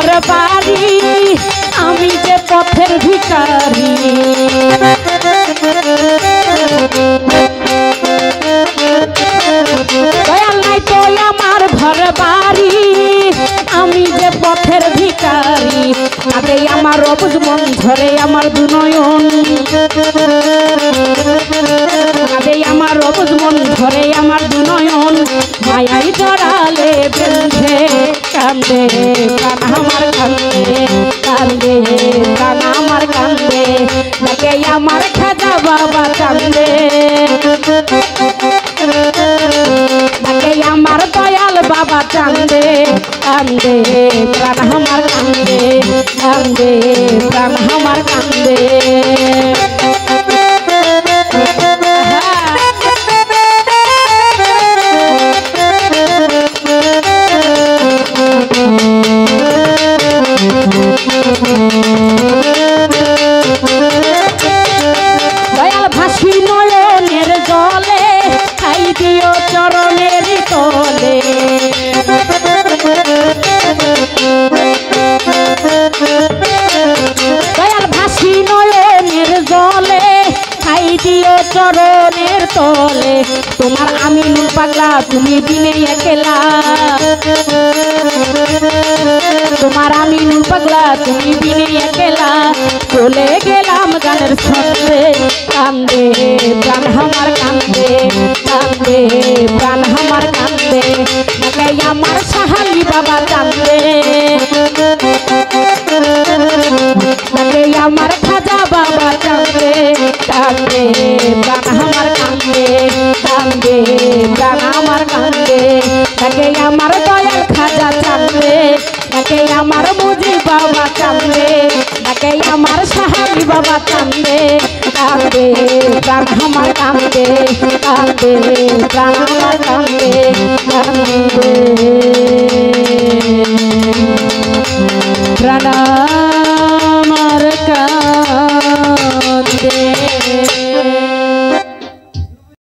ঘর বাড়ি আমি যে পথের ভিখারি দয়াল নাই তো আমার ঘর বাড়ি আমি যে পথের ভিখারি আগে আমার অবুঝ মন ঝরে আমার দুনয়ন আগে আমার অবুঝ মন ঝরে আমার দুনয়ন মায়াই জড়ালে বেঁধে কান্দে প্রাণ আমার কান্দে কান্দে প্রাণ আমার কান্দে আগে আমার খাজা বাবা কান্দে আগে আমার দয়াল বাবা কান্দে কান্দে প্রাণ আমার কান্দে কান্দে প্রাণ আমার কান্দে দয়াল ভাসি নয়নের জলে খাই দিও চরণের তলে দয়াল ভাসি নয়নের জলে খাই দিও চরণের তলে তোমার আমি নুন পাগলা তুমি বিনে একলা তোমার আমি নুন পাগলা তুমি বিনে একলা চলে গেলাম গানের ছন্দে কান্দে প্রাণ আমার কান্দে কান্দে প্রাণ আমার কান্দে আমার সাহালি বাবা কান্দে আমার খাজা বাবা কান্দে কান্দে প্রাণ আমার কান্দে কান্দে প্রাণ আমার কান্দে তাকে আমার দয়াল খাজা কান্দে তাকে আমার মুজি বাবা কান্দে তাকে আমার সাহাবি বাবা কান্দে কান্দে প্রাণ আমার কান্দে কান্দে প্রাণ আমার কান্দে কান্দে